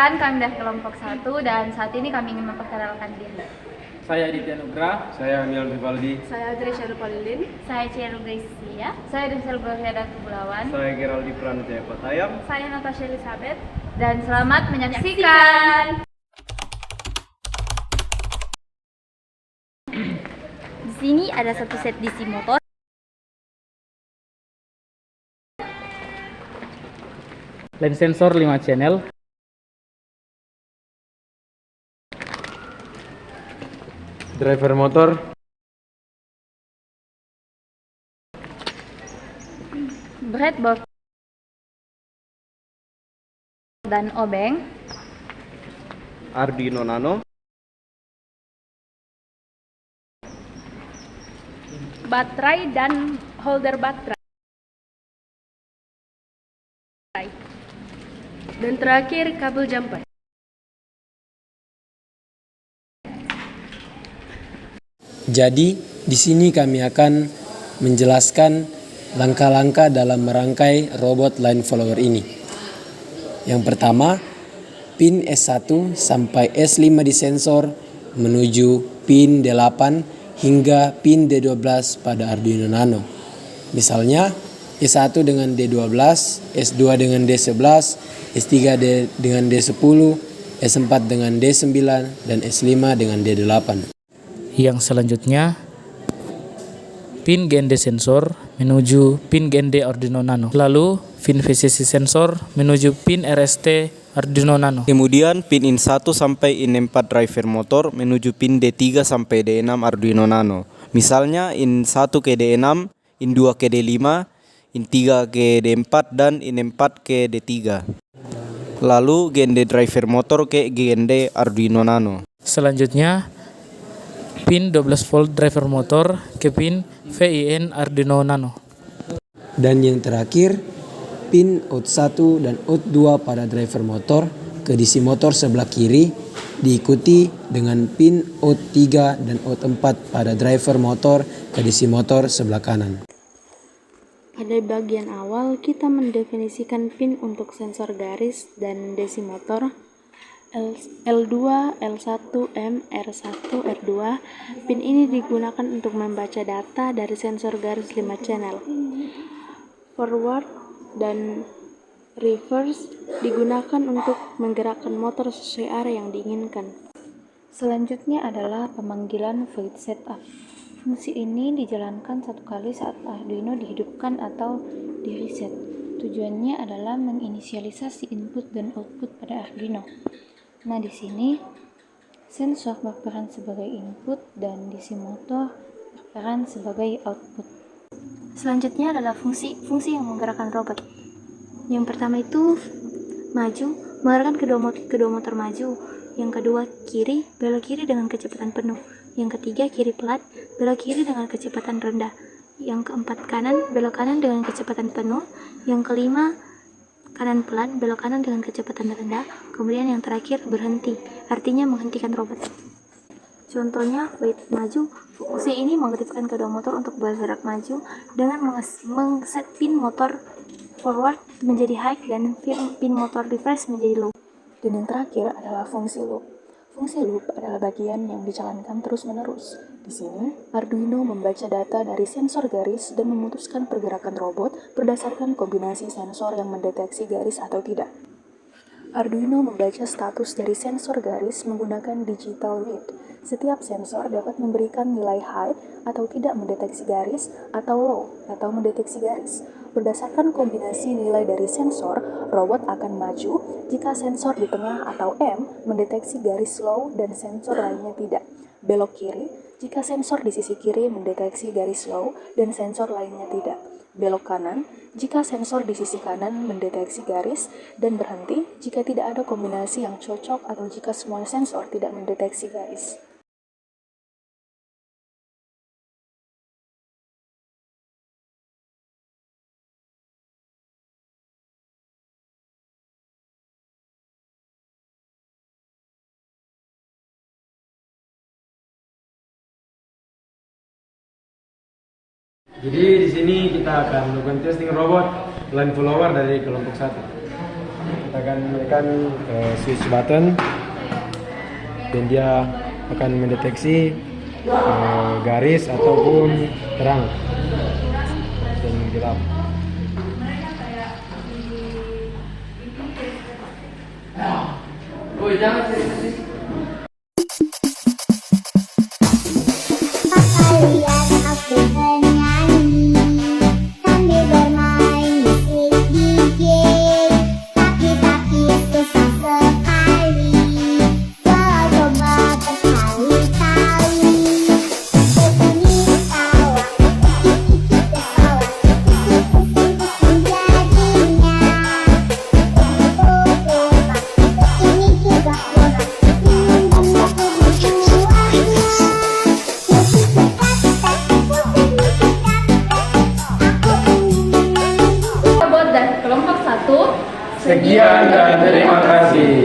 Perkenalkan, kami dari kelompok 1 dan saat ini kami ingin memperkenalkan diri. Saya Aditya Nugraha. Saya Niel Rivaldi. Saya Adresya Rupalilin. Saya Cielo Gracia. Saya Desel Berheda Kebulawan. Saya Geraldi Pranujaya Patayam. Saya Natasha Elizabeth. Dan selamat menyaksikan. Di sini ada satu set DC motor. Lens sensor 5 channel. Driver motor. Breadboard dan obeng. Arduino Nano. Baterai dan holder baterai. Dan terakhir kabel jumper. Jadi, di sini kami akan menjelaskan langkah-langkah dalam merangkai robot line follower ini. Yang pertama, pin S1 sampai S5 di sensor menuju pin D8 hingga pin D12 pada Arduino Nano. Misalnya, S1 dengan D12, S2 dengan D11, S3 dengan D10, S4 dengan D9, dan S5 dengan D8. Yang selanjutnya, pin GND sensor menuju pin GND Arduino Nano. Lalu, pin VCC sensor menuju pin RST Arduino Nano. Kemudian pin in 1 sampai in 4 driver motor menuju pin D3 sampai D6 Arduino Nano. Misalnya in 1 ke D6, in 2 ke D5, in 3 ke D4 dan in 4 ke D3. Lalu GND driver motor ke GND Arduino Nano. Selanjutnya, pin 12 volt driver motor ke pin VIN Arduino Nano. Dan yang terakhir, pin out 1 dan out 2 pada driver motor ke DC motor sebelah kiri diikuti dengan pin out 3 dan out 4 pada driver motor ke DC motor sebelah kanan. Pada bagian awal kita mendefinisikan pin untuk sensor garis dan DC motor L2, L1, M, R1, R2. Pin ini digunakan untuk membaca data dari sensor garis 5 channel. Forward dan reverse digunakan untuk menggerakkan motor sesuai arah yang diinginkan. Selanjutnya adalah pemanggilan void setup. Fungsi ini dijalankan satu kali saat Arduino dihidupkan atau di-reset. Tujuannya adalah menginisialisasi input dan output pada Arduino. Nah, di sini sensor berperan sebagai input dan DC motor berperan sebagai output. Selanjutnya adalah fungsi yang menggerakkan robot. Yang pertama itu maju, menggerakkan kedua motor maju. Yang kedua kiri, belok kiri dengan kecepatan penuh. Yang ketiga kiri pelan, belok kiri dengan kecepatan rendah. Yang keempat kanan, belok kanan dengan kecepatan penuh. Yang kelima kanan pelan, belok kanan dengan kecepatan rendah. Kemudian yang terakhir berhenti, artinya menghentikan robot. Contohnya void maju, fungsi ini mengaktifkan kedua motor untuk bergerak maju dengan mengset pin motor forward menjadi high dan pin motor reverse menjadi low. Dan yang terakhir adalah fungsi loop. Fungsi loop adalah bagian yang dijalankan terus-menerus. Di sini, Arduino membaca data dari sensor garis dan memutuskan pergerakan robot berdasarkan kombinasi sensor yang mendeteksi garis atau tidak. Arduino membaca status dari sensor garis menggunakan digital read. Setiap sensor dapat memberikan nilai high atau tidak mendeteksi garis atau low atau mendeteksi garis. Berdasarkan kombinasi nilai dari sensor, robot akan maju jika sensor di tengah atau M mendeteksi garis low dan sensor lainnya tidak. Belok kiri jika sensor di sisi kiri mendeteksi garis low dan sensor lainnya tidak. Belok kanan jika sensor di sisi kanan mendeteksi garis, dan berhenti jika tidak ada kombinasi yang cocok atau jika semua sensor tidak mendeteksi garis. Jadi di sini kita akan melakukan testing robot line follower dari kelompok 1. Kita akan menekan switch button dan dia akan mendeteksi garis ataupun terang dan gelap. Lihat aku bernyanyi sambil bermain musik DJ, tapi susah sekali walau coba berkali-kali. Begini tawa, ketawa, pusing-pusing jadinya. Ini juga borak, Robot dan kelompok 1. Sekian dan terima kasih.